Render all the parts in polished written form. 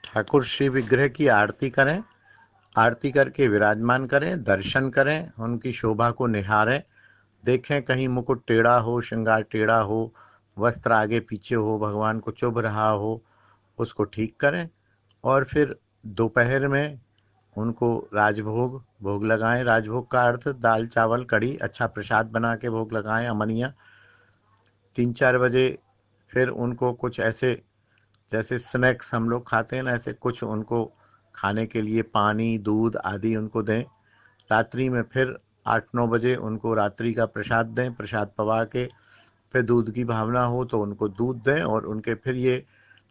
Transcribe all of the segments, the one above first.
ठाकुर श्री विग्रह की आरती करें, आरती करके विराजमान करें, दर्शन करें, उनकी शोभा को निहारें, देखें कहीं मुकुट टेढ़ा हो, श्रृंगार टेढ़ा हो, वस्त्र आगे पीछे हो, भगवान को चुभ रहा हो, उसको ठीक करें। और फिर दोपहर में उनको राजभोग भोग लगाएं। राजभोग का अर्थ दाल चावल कढ़ी अच्छा प्रसाद बना के भोग लगाएं, अमनिया। 3-4 बजे फिर उनको कुछ ऐसे, जैसे स्नैक्स हम लोग खाते हैं ना, ऐसे कुछ उनको खाने के लिए पानी दूध आदि उनको दें। रात्रि में फिर 8-9 बजे उनको रात्रि का प्रसाद दें, प्रसाद पवा के फिर दूध की भावना हो तो उनको दूध दें, और उनके फिर ये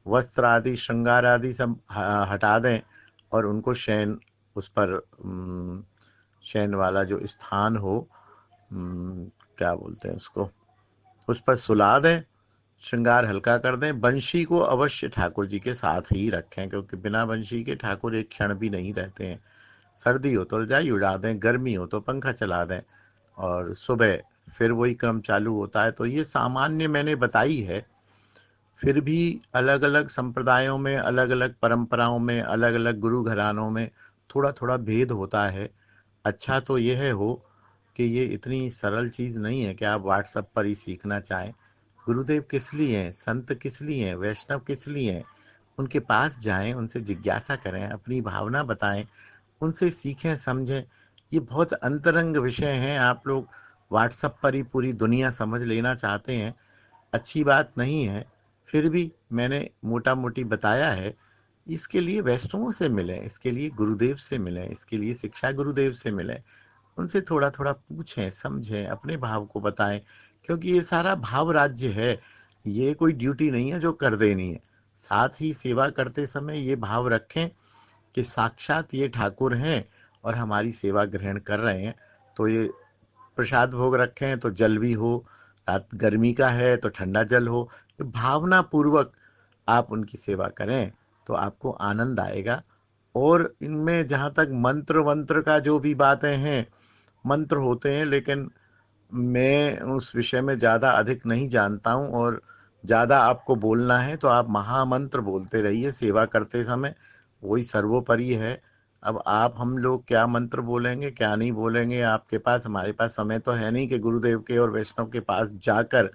वस्त्र आदि श्रृंगार आदि सब हटा दें, और उनको शयन, उस पर शयन वाला जो स्थान हो, क्या बोलते हैं उसको, उस पर सुला दें, श्रृंगार हल्का कर दें। बंशी को अवश्य ठाकुर जी के साथ ही रखें, क्योंकि बिना बंशी के ठाकुर एक क्षण भी नहीं रहते हैं। सर्दी हो तो रजाई उड़ा दें, गर्मी हो तो पंखा चला दें, और सुबह फिर वही क्रम चालू होता है। तो ये सामान्य मैंने बताई है। फिर भी अलग अलग संप्रदायों में, अलग अलग परंपराओं में, अलग अलग गुरु घरानों में थोड़ा थोड़ा भेद होता है। अच्छा तो यह हो कि ये इतनी सरल चीज़ नहीं है कि आप व्हाट्सएप पर ही सीखना चाहें। गुरुदेव किस लिए हैं, संत किस लिए हैं, वैष्णव किस लिए हैं, उनके पास जाएं, उनसे जिज्ञासा करें, अपनी भावना बताएं, उनसे सीखें समझें। ये बहुत अंतरंग विषय हैं। आप लोग व्हाट्सएप पर ही पूरी दुनिया समझ लेना चाहते हैं, अच्छी बात नहीं है। फिर भी मैंने मोटा मोटी बताया है। इसके लिए वैष्णवों से मिलें, इसके लिए गुरुदेव से मिलें, इसके लिए शिक्षा गुरुदेव से मिलें, उनसे थोड़ा थोड़ा पूछें समझें, अपने भाव को बताएं। क्योंकि ये सारा भाव राज्य है, ये कोई ड्यूटी नहीं है जो कर देनी है। साथ ही सेवा करते समय ये भाव रखें कि साक्षात ये ठाकुर हैं और हमारी सेवा ग्रहण कर रहे हैं। तो ये प्रसाद भोग रखें तो जल भी हो, रात गर्मी का है तो ठंडा जल हो, भावना पूर्वक आप उनकी सेवा करें तो आपको आनंद आएगा। और इनमें जहाँ तक मंत्र वंत्र का जो भी बातें हैं, मंत्र होते हैं, लेकिन मैं उस विषय में ज़्यादा अधिक नहीं जानता हूँ। और ज़्यादा आपको बोलना है तो आप महामंत्र बोलते रहिए सेवा करते समय, वही सर्वोपरि है। अब आप हम लोग क्या मंत्र बोलेंगे क्या नहीं बोलेंगे, आपके पास, हमारे पास समय तो है नहीं कि गुरुदेव के और वैष्णव के पास जाकर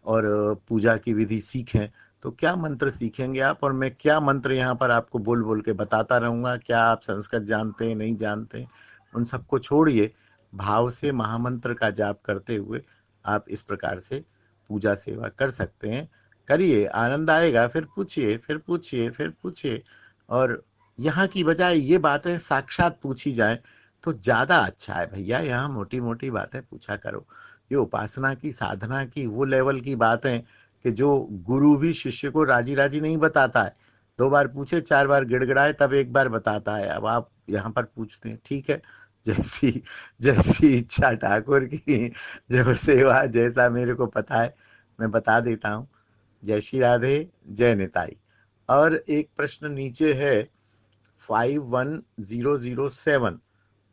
और पूजा की विधि सीखें। तो क्या मंत्र सीखेंगे आप, और मैं क्या मंत्र यहाँ पर आपको बोल बोल के बताता रहूँगा? क्या आप संस्कृत जानते हैं नहीं जानते? उन सबको छोड़िए, भाव से महामंत्र का जाप करते हुए आप इस प्रकार से पूजा सेवा कर सकते हैं। करिए, आनंद आएगा। फिर पूछिए, फिर पूछिए, फिर पूछिए। और यहाँ की बजाय ये बातें साक्षात पूछी जाए तो ज्यादा अच्छा है भैया। यहाँ मोटी मोटी बातें पूछा करो। ये उपासना की, साधना की वो लेवल की बातें कि जो गुरु भी शिष्य को राजी राजी नहीं बताता है। 2 बार पूछे, 4 बार गिड़गिड़ाए, तब एक बार बताता है। अब आप यहाँ पर पूछते हैं, ठीक है, जैसी जैसी इच्छा ठाकुर की, जो सेवा, जैसा मेरे को पता है मैं बता देता हूँ। जय श्री राधे, जय निताई। और एक प्रश्न नीचे है 51007,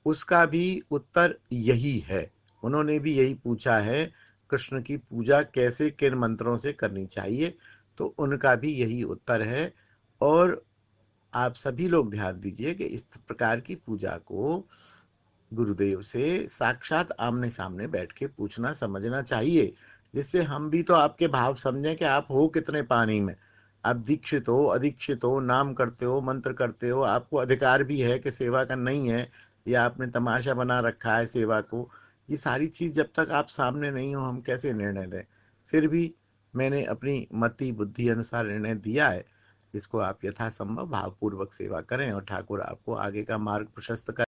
उसका भी उत्तर यही है। उन्होंने भी यही पूछा है, कृष्ण की पूजा कैसे किन मंत्रों से करनी चाहिए, तो उनका भी यही उत्तर है। और आप सभी लोग ध्यान दीजिए कि इस प्रकार की पूजा को गुरुदेव से साक्षात आमने सामने बैठ के पूछना समझना चाहिए, जिससे हम भी तो आपके भाव समझें कि आप हो कितने पानी में। आप दीक्षित हो, अदीक्षित हो, नाम करते हो, मंत्र करते हो, आपको अधिकार भी है कि सेवा का नहीं है, या आपने तमाशा बना रखा है सेवा को। ये सारी चीज जब तक आप सामने नहीं हो, हम कैसे निर्णय दें? फिर भी मैंने अपनी मति बुद्धि अनुसार निर्णय दिया है। इसको आप यथासंभव भावपूर्वक सेवा करें और ठाकुर आपको आगे का मार्ग प्रशस्त करें।